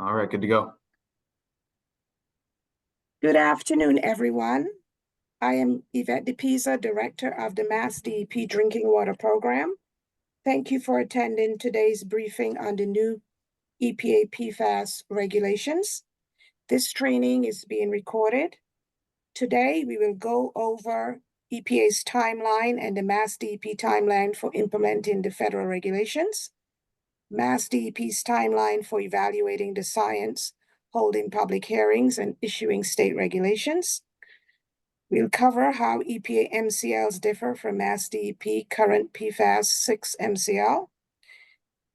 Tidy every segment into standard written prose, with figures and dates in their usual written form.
All right, good to go. Good afternoon, everyone. I am Yvette DePisa, Director of the MassDEP Drinking Water Program. Thank you for attending today's briefing on the new EPA PFAS regulations. This training is being recorded. Today, we will go over EPA's timeline and the MassDEP timeline for implementing the federal regulations, MassDEP's timeline for evaluating the science, holding public hearings, and issuing state regulations. We'll cover how EPA MCLs differ from MassDEP current PFAS6 MCL.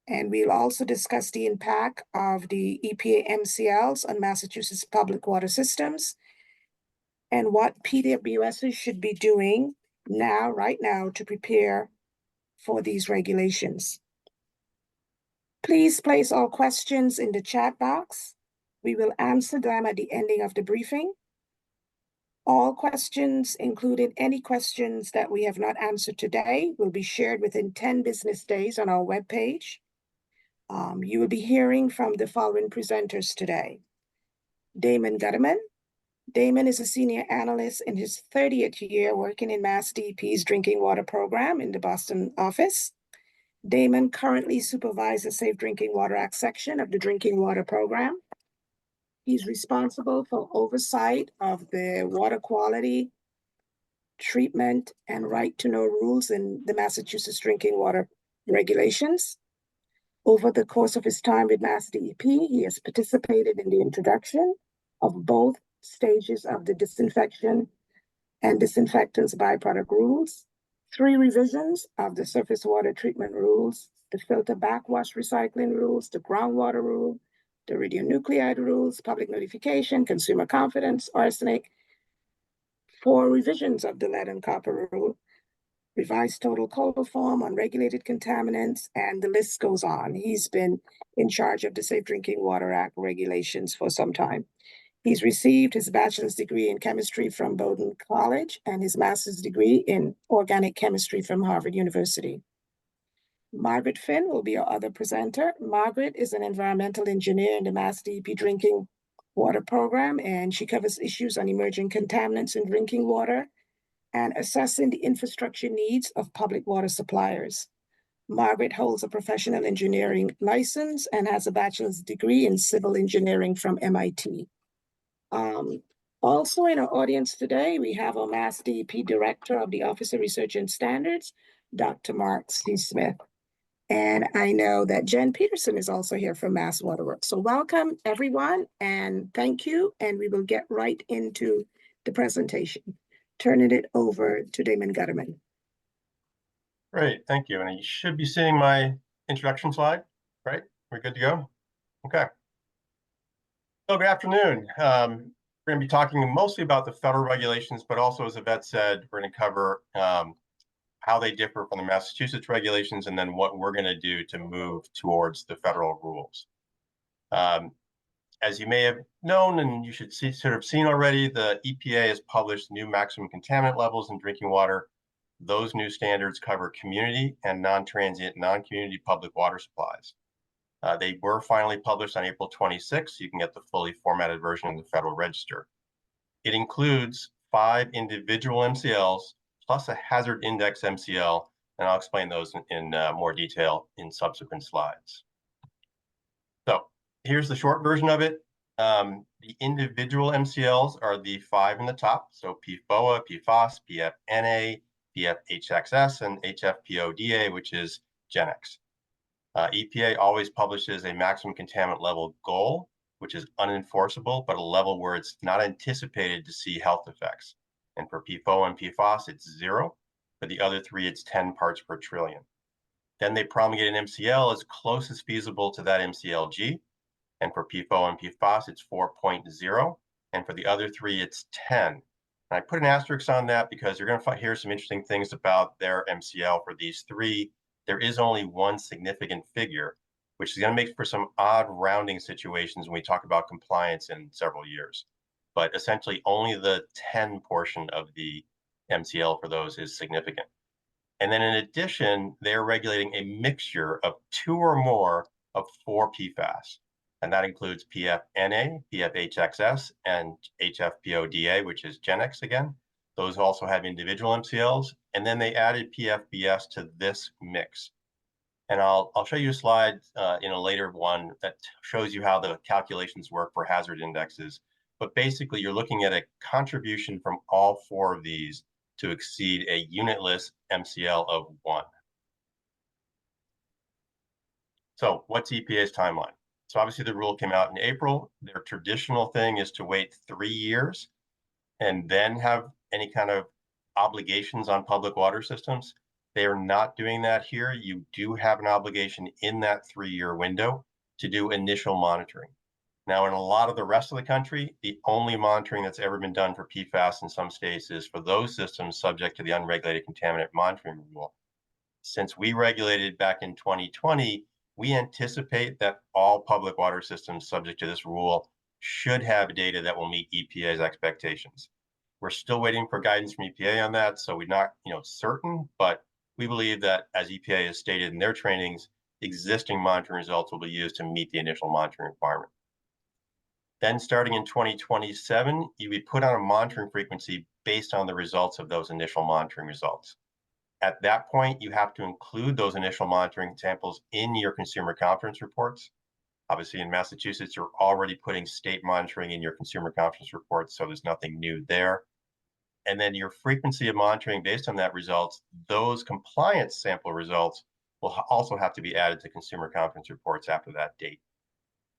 And we'll also discuss the impact of the EPA MCLs on Massachusetts public water systems and what PWSs should be doing right now to prepare for these regulations. Please place all questions in the chat box. We will answer them at the ending of the briefing. All questions, including any questions that we have not answered today, will be shared within 10 business days on our webpage. You will be hearing from the following presenters today. Damon Gutterman. Damon is a senior analyst in his 30th year working in MassDEP's Drinking Water Program in the Boston office. Damon currently supervises the Safe Drinking Water Act section of the Drinking Water Program. He's responsible for oversight of the water quality, treatment, and right to know rules in the Massachusetts drinking water regulations. Over the course of his time with MassDEP, he has participated in the introduction of both stages of the disinfection and disinfectants byproduct rules, 3 revisions of the surface water treatment rules, the filter backwash recycling rules, the groundwater rule, the radionuclide rules, public notification, consumer confidence, arsenic, 4 revisions of the lead and copper rule, revised total coliform on regulated contaminants, and the list goes on. He's been in charge of the Safe Drinking Water Act regulations for some time. He's received his bachelor's degree in chemistry from Bowdoin College and his master's degree in organic chemistry from Harvard University. Margaret Finn will be our other presenter. Margaret is an environmental engineer in the MassDEP Drinking Water Program, and she covers issues on emerging contaminants in drinking water and assessing the infrastructure needs of public water suppliers. Margaret holds a professional engineering license and has a bachelor's degree in civil engineering from MIT. Also in our audience today, we have our MassDEP Director of the Office of Research and Standards, Dr. Mark C. Smith. And I know that Jen Peterson is also here from Mass Waterworks. So welcome, everyone, and thank you. And we will get right into the presentation. Turning it over to Damon Gutterman. Great, thank you. And you should be seeing my introduction slide, right? We're good to go? Okay. So good afternoon. We're going to be talking mostly about the federal regulations, but also, as Yvette said, we're going to cover how they differ from the Massachusetts regulations and then what we're going to do to move towards the federal rules. As you may have known, and you should sort of seen already, the EPA has published new maximum contaminant levels in drinking water. Those new standards cover community and non-transient, non-community public water supplies. They were finally published on April 26th, so you can get the fully formatted version in the Federal Register. It includes 5 individual MCLs plus a hazard index MCL, and I'll explain those in more detail in subsequent slides. So here's the short version of it. The individual MCLs are the 5 in the top, so PFOA, PFAS, PFNA, PFHXS, and HFPODA, which is GenX. EPA always publishes a maximum contaminant level goal, which is unenforceable, but a level where it's not anticipated to see health effects. And for PFOA and PFAS, it's 0. For the other 3, it's 10 parts per trillion. Then they promulgate an MCL as close as feasible to that MCLG. And for PFOA and PFAS, it's 4.0. And for the other 3, it's 10. And I put an asterisk on that because you're going to hear some interesting things about their MCL for these 3. There is only one significant figure, which is going to make for some odd rounding situations when we talk about compliance in several years. But essentially only the 10 portion of the MCL for those is significant. And then in addition, they're regulating a mixture of 2 or more of 4 PFAS. And that includes PFNA, PFHXS, and HFPODA, which is GenX again. Those also have individual MCLs. And then they added PFBS to this mix. And I'll show you a slide in a later one that shows you how the calculations work for hazard indexes. But basically, you're looking at a contribution from all four of these to exceed a unitless MCL of 1. So what's EPA's timeline? So obviously the rule came out in April. Their traditional thing is to wait 3 years and then have any kind of obligations on public water systems. They are not doing that here. You do have an obligation in that 3-year window to do initial monitoring. Now, in a lot of the rest of the country, the only monitoring that's ever been done for PFAS in some states is for those systems subject to the unregulated contaminant monitoring rule. Since we regulated back in 2020, we anticipate that all public water systems subject to this rule should have data that will meet EPA's expectations. We're still waiting for guidance from EPA on that, so we're not, certain, but we believe that, as EPA has stated in their trainings, existing monitoring results will be used to meet the initial monitoring requirement. Then starting in 2027, you would put on a monitoring frequency based on the results of those initial monitoring results. At that point, you have to include those initial monitoring samples in your consumer confidence reports. Obviously, in Massachusetts, you're already putting state monitoring in your consumer confidence reports, so there's nothing new there. And then your frequency of monitoring based on that results, those compliance sample results will also have to be added to consumer confidence reports after that date.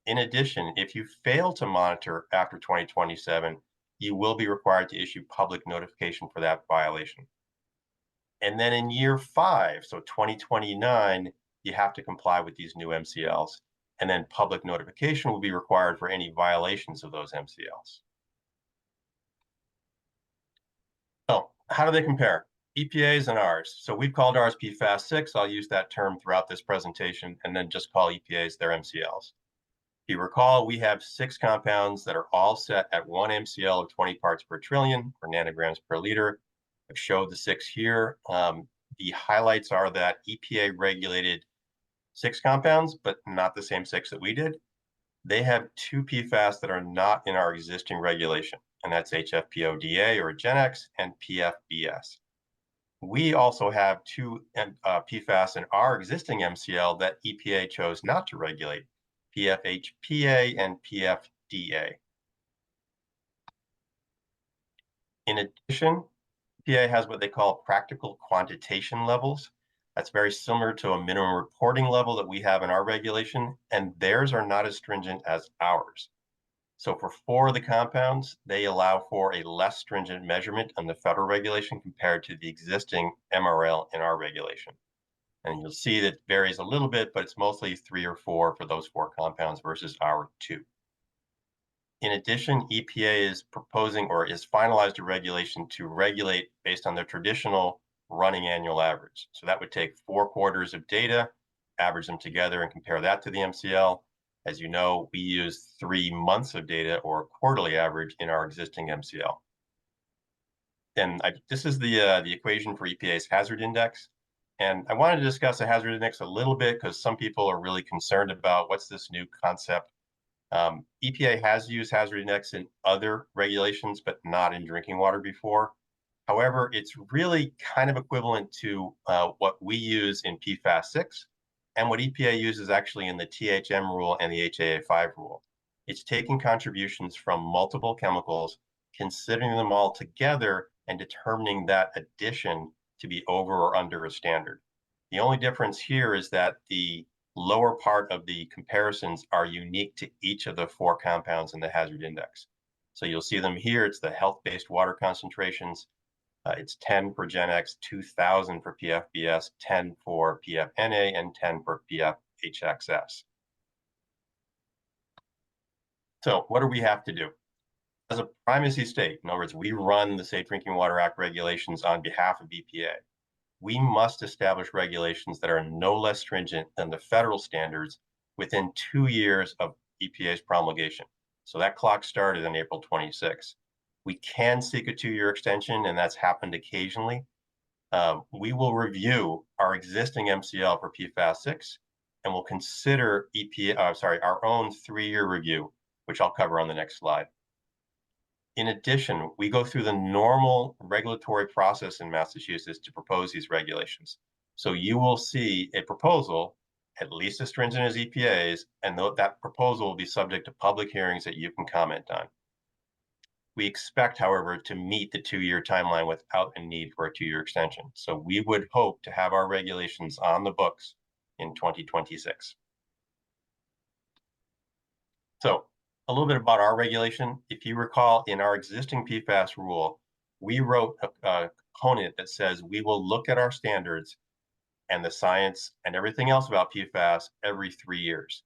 In addition, if you fail to monitor after 2027, you will be required to issue public notification for that violation. And then in year 5, so 2029, you have to comply with these new MCLs. And then public notification will be required for any violations of those MCLs. So how do they compare? EPA's and ours. So we've called ours PFAS6. I'll use that term throughout this presentation and then just call EPA's their MCLs. If you recall, we have 6 compounds that are all set at 1 MCL of 20 parts per trillion or nanograms per liter. I've showed the 6 here. The highlights are that EPA regulated 6 compounds, but not the same 6 that we did. They have 2 PFAS that are not in our existing regulation, and that's HFPODA or GenX and PFBS. We also have 2 PFAS in our existing MCL that EPA chose not to regulate, PFHPA and PFDA. In addition, EPA has what they call practical quantitation levels. That's very similar to a minimum reporting level that we have in our regulation, and theirs are not as stringent as ours. So for 4 of the compounds, they allow for a less stringent measurement on the federal regulation compared to the existing MRL in our regulation. And you'll see that it varies a little bit, but it's mostly 3 or 4 for those 4 compounds versus our 2. In addition, EPA is proposing or is finalized a regulation to regulate based on their traditional running annual average. So that would take 4 quarters of data, average them together, and compare that to the MCL. As you know, we use 3 months of data or a quarterly average in our existing MCL. And this is the equation for EPA's hazard index. And I wanted to discuss the hazard index a little bit because some people are really concerned about what's this new concept. EPA has used hazard index in other regulations, but not in drinking water before. However, it's really kind of equivalent to what we use in PFAS6 and what EPA uses actually in the THM rule and the HAA5 rule. It's taking contributions from multiple chemicals, considering them all together, and determining that addition to be over or under a standard. The only difference here is that the lower part of the comparisons are unique to each of the 4 compounds in the hazard index. So you'll see them here. It's the health-based water concentrations. It's 10 for GenX, 2,000 for PFBS, 10 for PFNA, and 10 for PFHXS. So what do we have to do? As a primacy state, in other words, we run the Safe Drinking Water Act regulations on behalf of EPA. We must establish regulations that are no less stringent than the federal standards within 2 years of EPA's promulgation. So that clock started on April 26. We can seek a 2-year extension, and that's happened occasionally. We will review our existing MCL for PFAS6, and we'll consider our own 3-year review, which I'll cover on the next slide. In addition, we go through the normal regulatory process in Massachusetts to propose these regulations. So you will see a proposal, at least as stringent as EPA's, and that proposal will be subject to public hearings that you can comment on. We expect, however, to meet the 2-year timeline without a need for a 2-year extension. So we would hope to have our regulations on the books in 2026. So a little bit about our regulation. If you recall, in our existing PFAS rule, we wrote a component that says we will look at our standards and the science and everything else about PFAS every 3 years.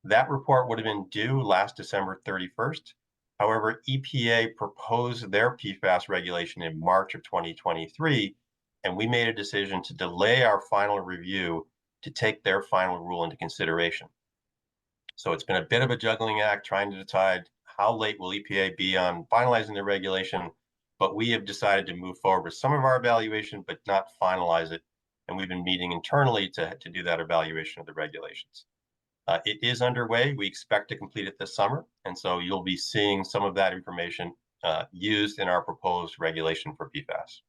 That report would have been due last December 31st. However, EPA proposed their PFAS regulation in March of 2023, and we made a decision to delay our final review to take their final rule into consideration. So it's been a bit of a juggling act trying to decide how late will EPA be on finalizing the regulation, but we have decided to move forward with some of our evaluation, but not finalize it. And we've been meeting internally to do that evaluation of the regulations. It is underway. We expect to complete it this summer. And so you'll be seeing some of that information used in our proposed regulation for PFAS.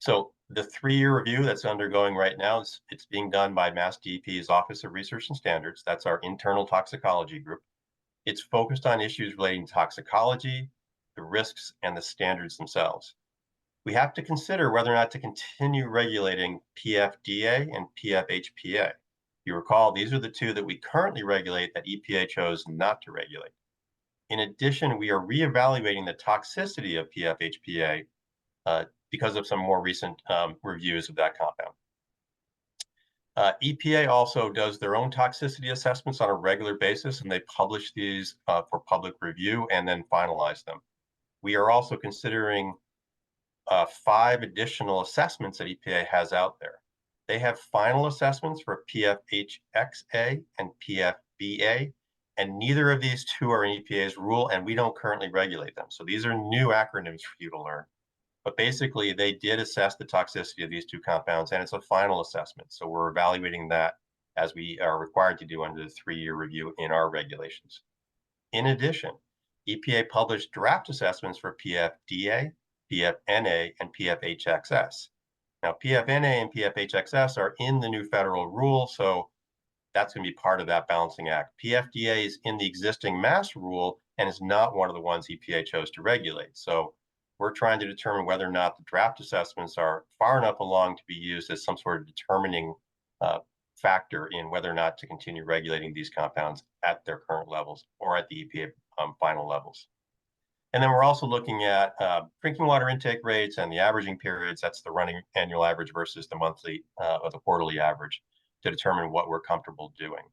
So the 3-year review that's undergoing right now, it's being done by MassDEP's Office of Research and Standards. That's our internal toxicology group. It's focused on issues relating to toxicology, the risks, and the standards themselves. We have to consider whether or not to continue regulating PFDA and PFHPA. You recall, these are the two that we currently regulate that EPA chose not to regulate. In addition, we are reevaluating the toxicity of PFHPA because of some more recent reviews of that compound. EPA also does their own toxicity assessments on a regular basis, and they publish these for public review and then finalize them. We are also considering 5 additional assessments that EPA has out there. They have final assessments for PFHXA and PFBA, and neither of these two are in EPA's rule, and we don't currently regulate them. So these are new acronyms for you to learn. But basically, they did assess the toxicity of these 2 compounds, and it's a final assessment. So we're evaluating that as we are required to do under the 3-year review in our regulations. In addition, EPA published draft assessments for PFDA, PFNA, and PFHXS. Now, PFNA and PFHXS are in the new federal rule, so that's going to be part of that balancing act. PFDA is in the existing Mass rule and is not one of the ones EPA chose to regulate. So we're trying to determine whether or not the draft assessments are far enough along to be used as some sort of determining factor in whether or not to continue regulating these compounds at their current levels or at the EPA final levels. And then we're also looking at drinking water intake rates and the averaging periods. That's the running annual average versus the monthly or the quarterly average to determine what we're comfortable doing.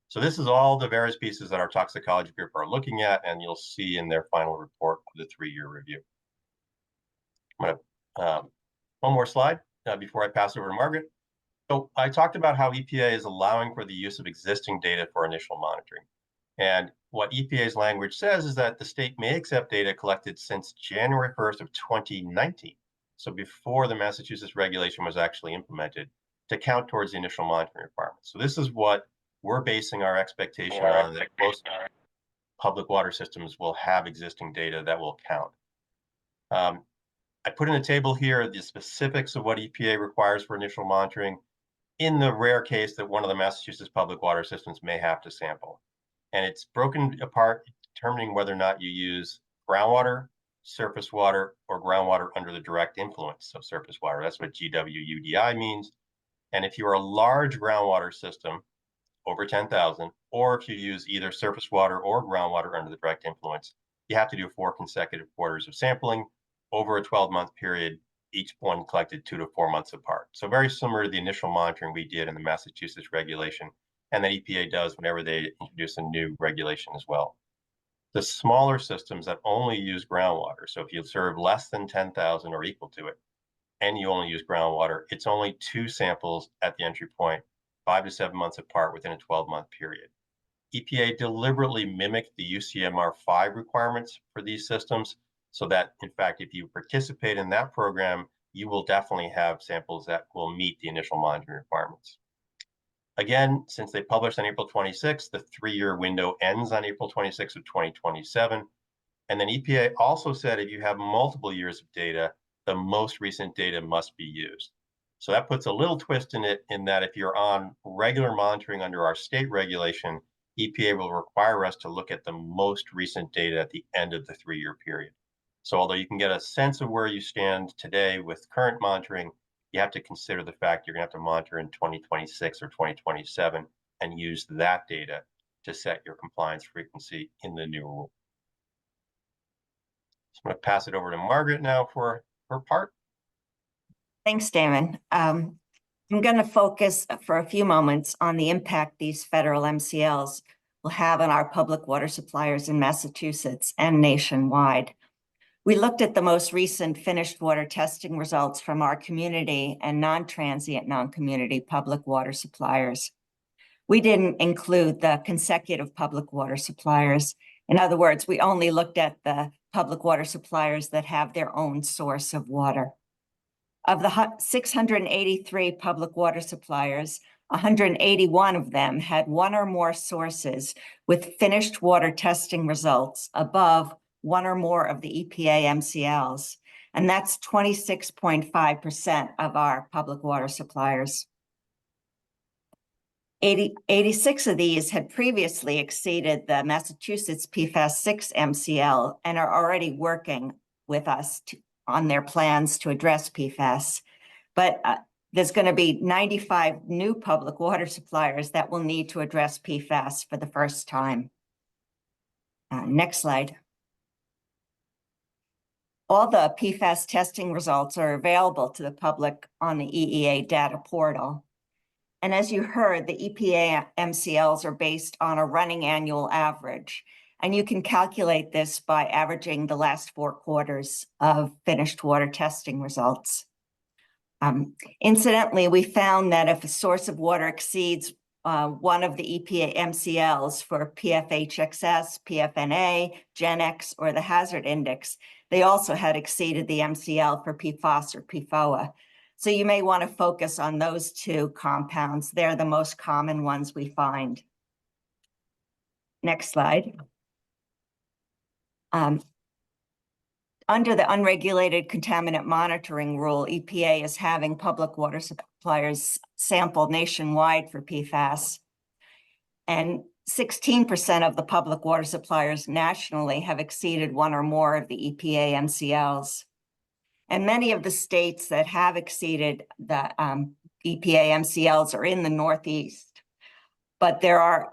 So this is all the various pieces that our toxicology group are looking at, and you'll see in their final report of the 3-year review. I'm going to one more slide before I pass over to Margaret. So I talked about how EPA is allowing for the use of existing data for initial monitoring. And what EPA's language says is that the state may accept data collected since January 1st of 2019, so before the Massachusetts regulation was actually implemented, to count towards the initial monitoring requirements. So this is what we're basing our expectation on, that most public water systems will have existing data that will count. I put in a table here the specifics of what EPA requires for initial monitoring in the rare case that one of the Massachusetts public water systems may have to sample. And it's broken apart, determining whether or not you use groundwater, surface water, or groundwater under the direct influence of surface water. That's what GWUDI means. And if you're a large groundwater system, over 10,000, or if you use either surface water or groundwater under the direct influence, you have to do 4 consecutive quarters of sampling over a 12-month period, each one collected 2 to 4 months apart. So very similar to the initial monitoring we did in the Massachusetts regulation, and that EPA does whenever they introduce a new regulation as well. The smaller systems that only use groundwater, so if you serve less than 10,000 or equal to it, and you only use groundwater, it's only 2 samples at the entry point, 5 to 7 months apart within a 12-month period. EPA deliberately mimicked the UCMR5 requirements for these systems, so that, in fact, if you participate in that program, you will definitely have samples that will meet the initial monitoring requirements. Again, since they published on April 26th, the 3-year window ends on April 26th of 2027. And then EPA also said if you have multiple years of data, the most recent data must be used. So that puts a little twist in it, in that if you're on regular monitoring under our state regulation, EPA will require us to look at the most recent data at the end of the 3-year period. So although you can get a sense of where you stand today with current monitoring, you have to consider the fact you're going to have to monitor in 2026 or 2027 and use that data to set your compliance frequency in the new rule. So I'm going to pass it over to Margaret now for her part. Thanks, Damon. I'm going to focus for a few moments on the impact these federal MCLs will have on our public water suppliers in Massachusetts and nationwide. We looked at the most recent finished water testing results from our community and non-transient, non-community public water suppliers. We didn't include the consecutive public water suppliers. In other words, we only looked at the public water suppliers that have their own source of water. Of the 683 public water suppliers, 181 of them had one or more sources with finished water testing results above one or more of the EPA MCLs, and that's 26.5% of our public water suppliers. 86 of these had previously exceeded the Massachusetts PFAS6 MCL and are already working with us on their plans to address PFAS. But there's going to be 95 new public water suppliers that will need to address PFAS for the first time. Next slide. All the PFAS testing results are available to the public on the EEA data portal. And as you heard, the EPA MCLs are based on a running annual average. And you can calculate this by averaging the last 4 quarters of finished water testing results. Incidentally, we found that if a source of water exceeds one of the EPA MCLs for PFHXS, PFNA, GenX, or the hazard index, they also had exceeded the MCL for PFAS or PFOA. So you may want to focus on those 2 compounds. They're the most common ones we find. Next slide. Under the unregulated contaminant monitoring rule, EPA is having public water suppliers sampled nationwide for PFAS. And 16% of the public water suppliers nationally have exceeded one or more of the EPA MCLs. And many of the states that have exceeded the EPA MCLs are in the Northeast. But there are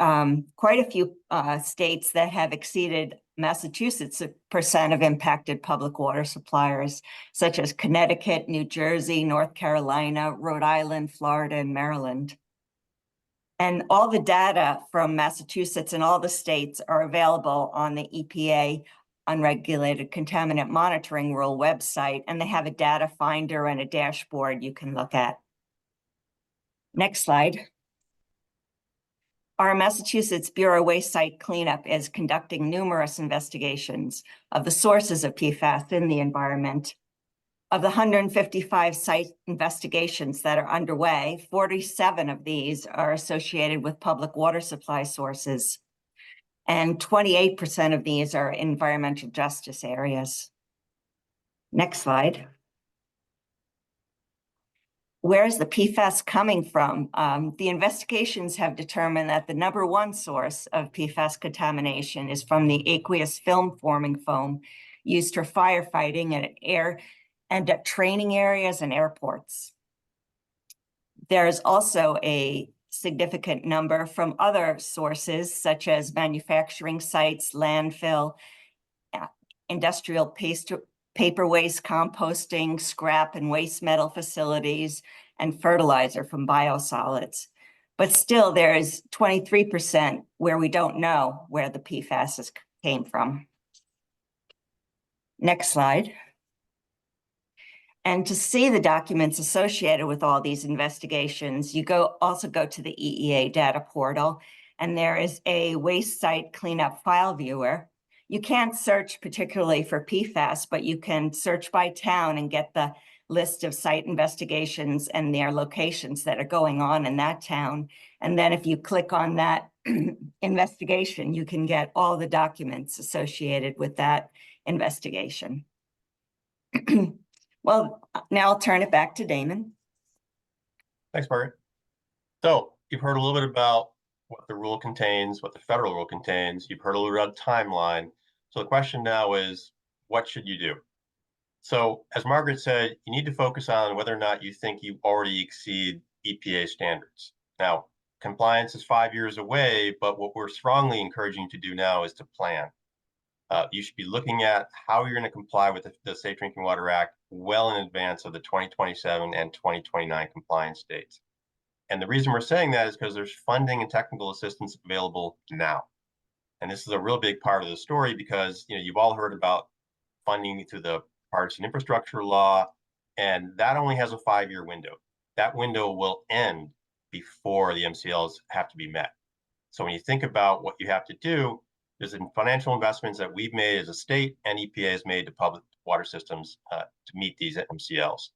quite a few states that have exceeded Massachusetts' percent of impacted public water suppliers, such as Connecticut, New Jersey, North Carolina, Rhode Island, Florida, and Maryland. And all the data from Massachusetts and all the states are available on the EPA Unregulated Contaminant Monitoring Rule website, and they have a data finder and a dashboard you can look at. Next slide. Our Massachusetts Bureau Waste Site Cleanup is conducting numerous investigations of the sources of PFAS in the environment. Of the 155 site investigations that are underway, 47 of these are associated with public water supply sources, and 28% of these are environmental justice areas. Next slide. Where is the PFAS coming from? The investigations have determined that the #1 source of PFAS contamination is from the aqueous film-forming foam used for firefighting and at training areas and airports. There is also a significant number from other sources, such as manufacturing sites, landfill, industrial paper waste, composting, scrap and waste metal facilities, and fertilizer from biosolids. But still, there is 23% where we don't know where the PFAS came from. Next slide. And to see the documents associated with all these investigations, you also go to the EEA data portal, and there is a waste site cleanup file viewer. You can't search particularly for PFAS, but you can search by town and get the list of site investigations and their locations that are going on in that town. And then if you click on that investigation, you can get all the documents associated with that investigation. Well, now I'll turn it back to Damon. Thanks, Margaret. So you've heard a little bit about what the rule contains, what the federal rule contains. You've heard a little bit about timeline. So the question now is, what should you do? So as Margaret said, you need to focus on whether or not you think you already exceed EPA standards. Now, compliance is 5 years away, but what we're strongly encouraging you to do now is to plan. You should be looking at how you're going to comply with the Safe Drinking Water Act well in advance of the 2027 and 2029 compliance dates. And the reason we're saying that is because there's funding and technical assistance available now. And this is a real big part of the story because you've all heard about funding through the Partisan Infrastructure Law, and that only has a 5-year window. That window will end before the MCLs have to be met. So when you think about what you have to do, there's financial investments that we've made as a state and EPA has made to public water systems to meet these MCLs.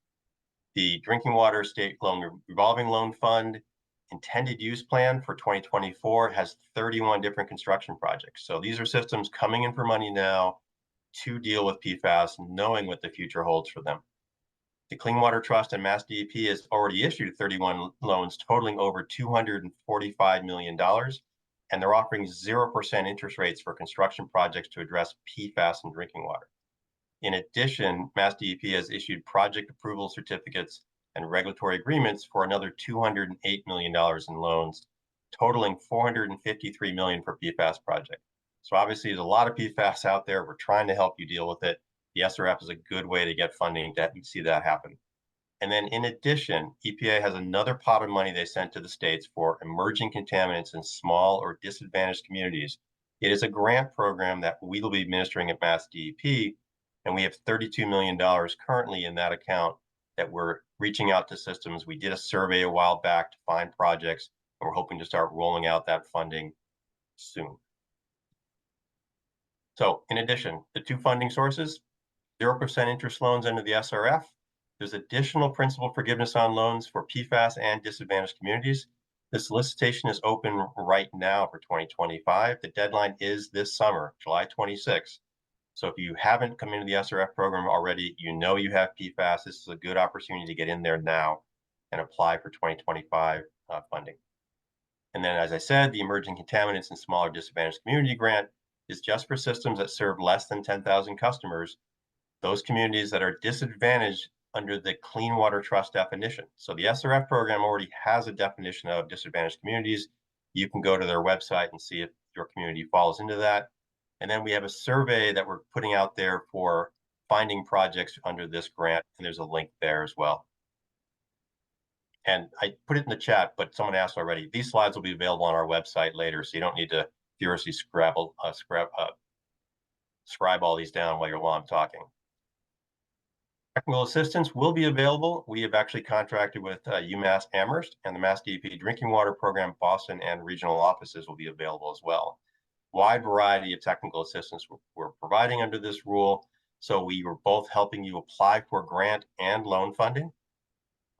The Drinking Water State Loan Revolving Loan Fund intended use plan for 2024 has 31 different construction projects. So these are systems coming in for money now to deal with PFAS, knowing what the future holds for them. The Clean Water Trust and MassDEP has already issued 31 loans totaling over $245 million, and they're offering 0% interest rates for construction projects to address PFAS in drinking water. In addition, MassDEP has issued project approval certificates and regulatory agreements for another $208 million in loans, totaling $453 million for PFAS projects. So obviously there's a lot of PFAS out there. We're trying to help you deal with it. The SRF is a good way to get funding to see that happen. And then in addition, EPA has another pot of money they sent to the states for emerging contaminants in small or disadvantaged communities. It is a grant program that we will be administering at MassDEP, and we have $32 million currently in that account that we're reaching out to systems. We did a survey a while back to find projects, and we're hoping to start rolling out that funding soon. So in addition, the two funding sources, 0% interest loans under the SRF. There's additional principal forgiveness on loans for PFAS and disadvantaged communities. This solicitation is open right now for 2025. The deadline is this summer, July 26th. So if you haven't come into the SRF program already, you have PFAS. This is a good opportunity to get in there now and apply for 2025 funding. And then, as I said, the Emerging Contaminants in Smaller Disadvantaged Community Grant is just for systems that serve less than 10,000 customers, those communities that are disadvantaged under the Clean Water Trust definition. So the SRF program already has a definition of disadvantaged communities. You can go to their website and see if your community falls into that. And then we have a survey that we're putting out there for finding projects under this grant, and there's a link there as well. And I put it in the chat, but someone asked already, these slides will be available on our website later, so you don't need to furiously scribe all these down while I'm talking. Technical assistance will be available. We have actually contracted with UMass Amherst, and the MassDEP Drinking Water Program Boston and regional offices will be available as well. Wide variety of technical assistance we're providing under this rule. So we are both helping you apply for grant and loan funding.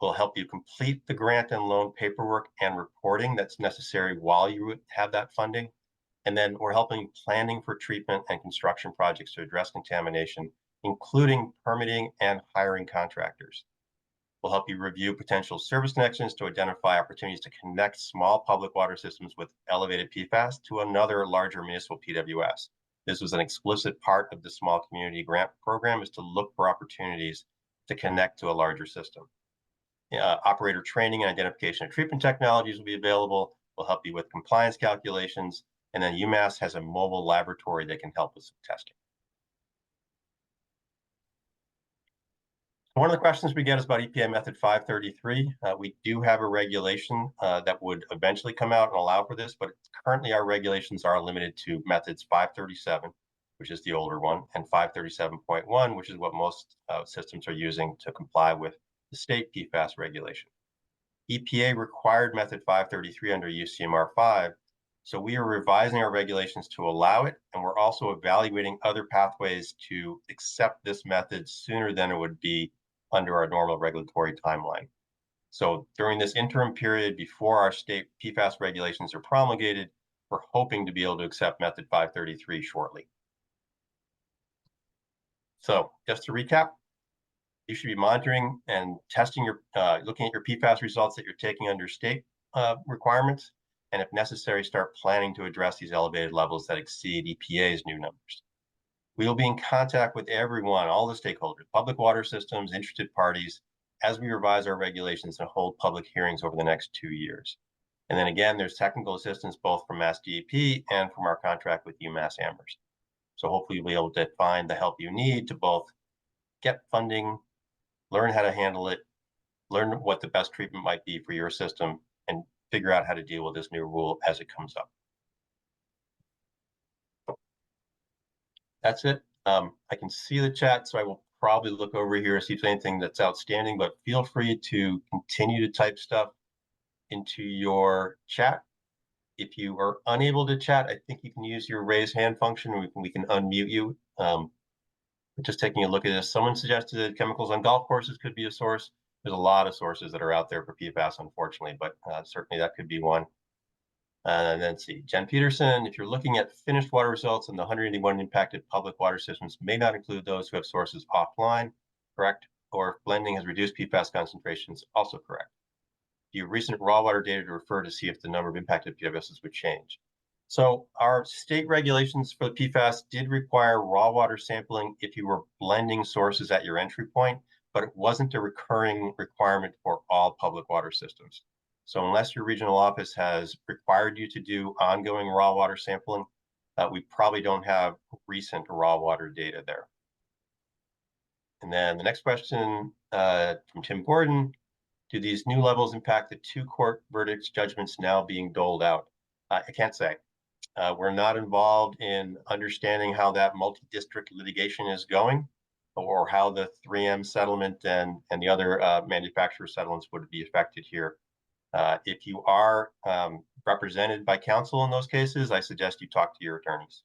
We'll help you complete the grant and loan paperwork and reporting that's necessary while you have that funding. And then we're helping planning for treatment and construction projects to address contamination, including permitting and hiring contractors. We'll help you review potential service connections to identify opportunities to connect small public water systems with elevated PFAS to another larger municipal PWS. This was an explicit part of the small community grant program, is to look for opportunities to connect to a larger system. Operator training and identification of treatment technologies will be available. We'll help you with compliance calculations. And then UMass has a mobile laboratory that can help with some testing. One of the questions we get is about EPA Method 533. We do have a regulation that would eventually come out and allow for this, but currently our regulations are limited to methods 537, which is the older one, and 537.1, which is what most systems are using to comply with the state PFAS regulation. EPA required method 533 under UCMR 5, so we are revising our regulations to allow it, and we're also evaluating other pathways to accept this method sooner than it would be under our normal regulatory timeline. So during this interim period before our state PFAS regulations are promulgated, we're hoping to be able to accept method 533 shortly. So just to recap, you should be monitoring and testing your, looking at your PFAS results that you're taking under state requirements, and if necessary, start planning to address these elevated levels that exceed EPA's new numbers. We will be in contact with everyone, all the stakeholders, public water systems, interested parties, as we revise our regulations and hold public hearings over the next 2 years. And then again, there's technical assistance both from MassDEP and from our contract with UMass Amherst. So hopefully you'll be able to find the help you need to both get funding, learn how to handle it, learn what the best treatment might be for your system, and figure out how to deal with this new rule as it comes up. That's it. I can see the chat, so I will probably look over here and see if there's anything that's outstanding, but feel free to continue to type stuff into your chat. If you are unable to chat, I think you can use your raise hand function. We can unmute you. Just taking a look at this, someone suggested that chemicals on golf courses could be a source. There's a lot of sources that are out there for PFAS, unfortunately, but certainly that could be one. And then see, Jen Peterson, if you're looking at finished water results and the 181 impacted public water systems may not include those who have sources offline, correct? Or if blending has reduced PFAS concentrations, also correct. Do you have recent raw water data to refer to see if the number of impacted PWSs would change? So our state regulations for the PFAS did require raw water sampling if you were blending sources at your entry point, but it wasn't a recurring requirement for all public water systems. So unless your regional office has required you to do ongoing raw water sampling, we probably don't have recent raw water data there. And then the next question from Tim Gordon, do these new levels impact the 2 court verdicts judgments now being doled out? I can't say. We're not involved in understanding how that multi-district litigation is going or how the 3M settlement and the other manufacturer settlements would be affected here. If you are represented by counsel in those cases, I suggest you talk to your attorneys.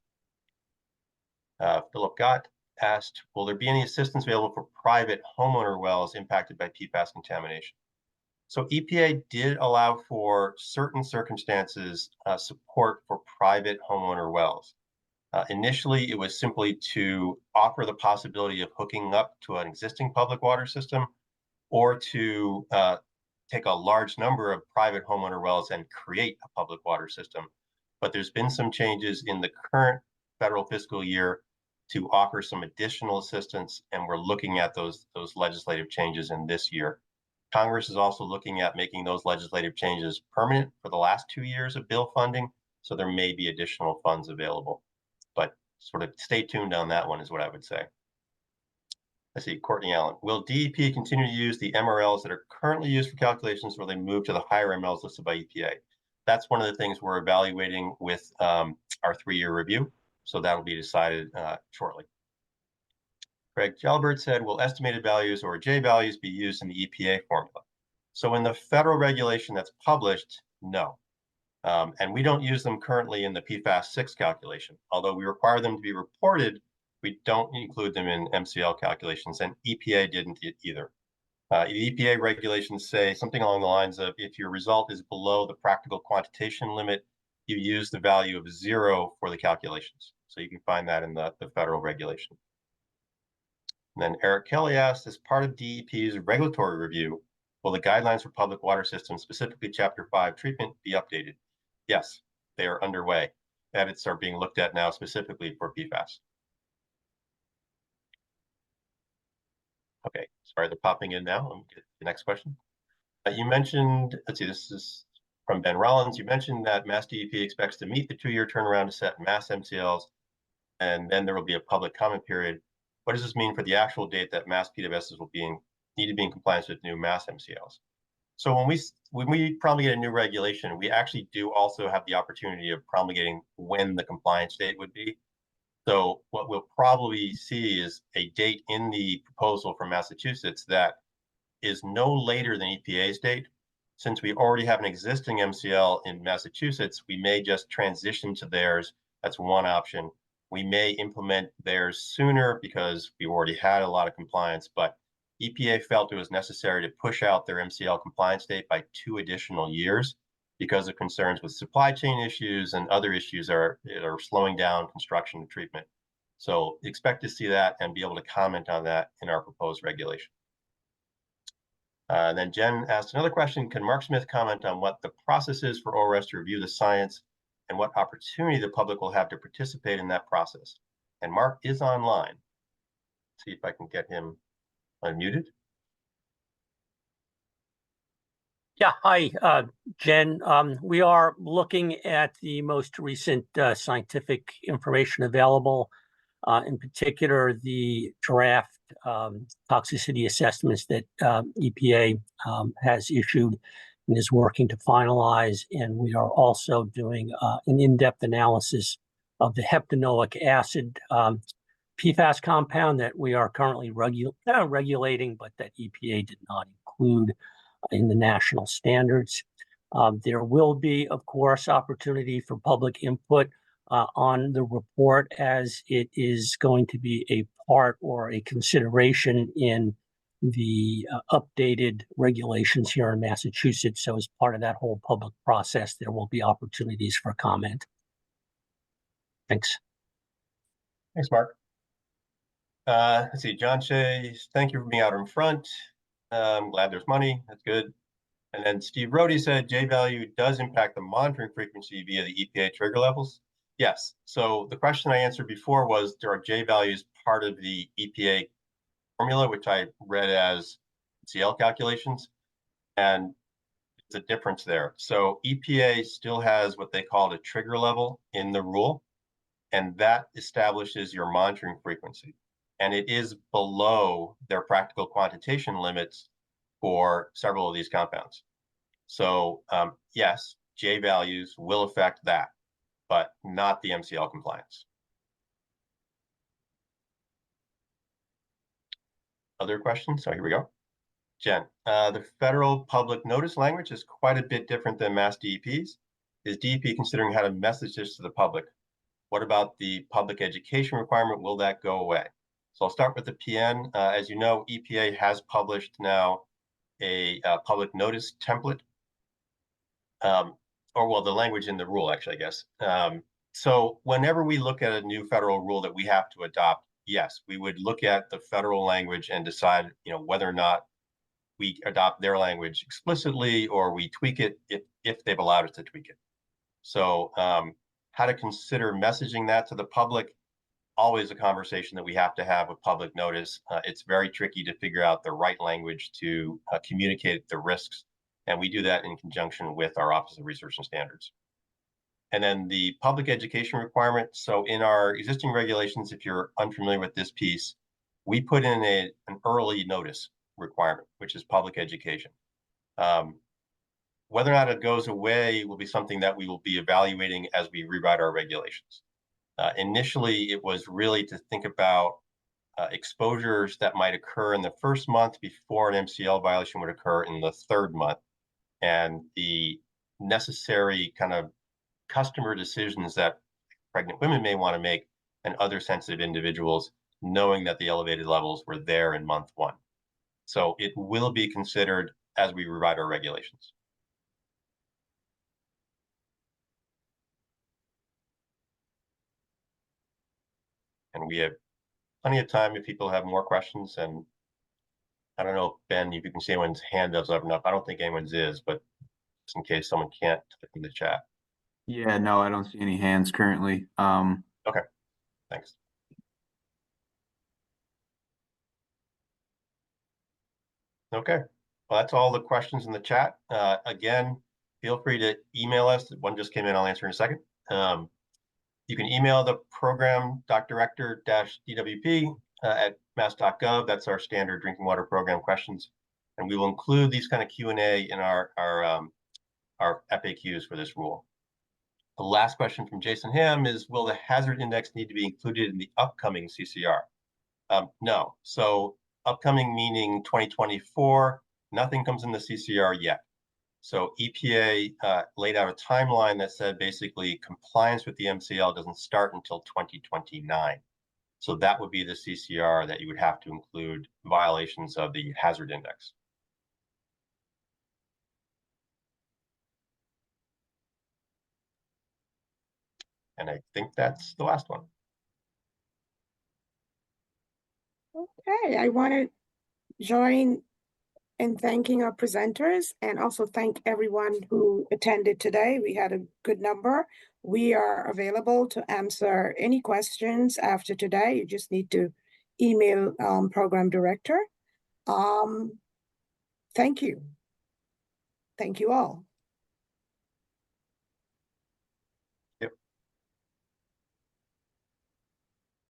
Philip Gott asked, will there be any assistance available for private homeowner wells impacted by PFAS contamination? So EPA did allow for certain circumstances support for private homeowner wells. Initially, it was simply to offer the possibility of hooking up to an existing public water system or to take a large number of private homeowner wells and create a public water system. But there's been some changes in the current federal fiscal year to offer some additional assistance, and we're looking at those legislative changes in this year. Congress is also looking at making those legislative changes permanent for the last 2 years of bill funding, so there may be additional funds available. But sort of stay tuned on that one is what I would say. Let's see, Courtney Allen. Will DEP continue to use the MRLs that are currently used for calculations, or will they move to the higher MRLs listed by EPA? That's one of the things we're evaluating with our 3-year review. So that'll be decided shortly. Greg Gelbert said, will estimated values or J values be used in the EPA formula? So in the federal regulation that's published, no. And we don't use them currently in the PFAS6 calculation. Although we require them to be reported, we don't include them in MCL calculations, and EPA didn't either. The EPA regulations say something along the lines of, if your result is below the practical quantitation limit, you use the value of 0 for the calculations. So you can find that in the federal regulation. And then Eric Kelly asked, as part of DEP's regulatory review, will the guidelines for public water systems, specifically Chapter 5 treatment, be updated? Yes, they are underway. Edits are being looked at now specifically for PFAS. Okay, sorry, they're popping in now. Let me get the next question. You mentioned, let's see, this is from Ben Rollins. You mentioned that MassDEP expects to meet the 2-year turnaround to set Mass MCLs, and then there will be a public comment period. What does this mean for the actual date that Mass PWSs will need to be in compliance with new Mass MCLs? So when we promulgate a new regulation, we actually do also have the opportunity of promulgating when the compliance date would be. So what we'll probably see is a date in the proposal from Massachusetts that is no later than EPA's date. Since we already have an existing MCL in Massachusetts, we may just transition to theirs. That's one option. We may implement theirs sooner because we already had a lot of compliance, but EPA felt it was necessary to push out their MCL compliance date by 2 additional years because of concerns with supply chain issues and other issues that are slowing down construction and treatment. So expect to see that and be able to comment on that in our proposed regulation. Then Jen asked another question. Can Mark Smith comment on what the process is for ORS to review the science and what opportunity the public will have to participate in that process? And Mark is online. Let's see if I can get him unmuted. Yeah, hi, Jen. We are looking at the most recent scientific information available, in particular the draft toxicity assessments that EPA has issued and is working to finalize. And we are also doing an in-depth analysis of the heptanoic acid PFAS compound that we are currently regulating, but that EPA did not include in the national standards. There will be, of course, opportunity for public input on the report, as it is going to be a part or a consideration in the updated regulations here in Massachusetts. So as part of that whole public process, there will be opportunities for comment. Thanks. Thanks, Mark. Let's see, John Shea, thank you for being out in front. I'm glad there's money. That's good. And then Steve Rohde said J value does impact the monitoring frequency via the EPA trigger levels. Yes. So the question I answered before was, are J values part of the EPA formula, which I read as MCL calculations? And there's a difference there. So EPA still has what they call a trigger level in the rule, and that establishes your monitoring frequency. And it is below their practical quantitation limits for several of these compounds. So yes, J values will affect that, but not the MCL compliance. Other questions? So here we go. Jen, the federal public notice language is quite a bit different than MassDEP's. Is DEP considering how to message this to the public? What about the public education requirement? Will that go away? So I'll start with the PN. As you know, EPA has published now a public notice template, or well, the language in the rule, actually, I guess. So whenever we look at a new federal rule that we have to adopt, yes, we would look at the federal language and decide, whether or not we adopt their language explicitly or we tweak it if they've allowed us to tweak it. So how to consider messaging that to the public, always a conversation that we have to have with public notice. It's very tricky to figure out the right language to communicate the risks. And we do that in conjunction with our Office of Research and Standards. And then the public education requirement. So in our existing regulations, if you're unfamiliar with this piece, we put in an early notice requirement, which is public education. Whether or not it goes away will be something that we will be evaluating as we rewrite our regulations. Initially, it was really to think about exposures that might occur in the first month before an MCL violation would occur in the third month, and the necessary kind of customer decisions that pregnant women may want to make and other sensitive individuals, knowing that the elevated levels were there in month 1. So it will be considered as we rewrite our regulations. And we have plenty of time if people have more questions. And I don't know, Ben, if you can see anyone's hand does open up. I don't think anyone's is, but just in case someone can't type in the chat. Yeah, no, I don't see any hands currently. Okay, thanks. Okay, well, that's all the questions in the chat. Again, feel free to email us. One just came in, I'll answer in a second. You can email the program director-DWP at mass.gov. That's our standard drinking water program questions. And we will include these kind of Q&A in our FAQs for this rule. The last question from Jason Ham is, will the hazard index need to be included in the upcoming CCR? No. So upcoming meaning 2024, nothing comes in the CCR yet. So EPA laid out a timeline that said basically compliance with the MCL doesn't start until 2029. So that would be the CCR that you would have to include violations of the hazard index. And I think that's the last one. Okay, I want to join in thanking our presenters and also thank everyone who attended today. We had a good number. We are available to answer any questions after today. You just need to email program director. Thank you. Thank you all.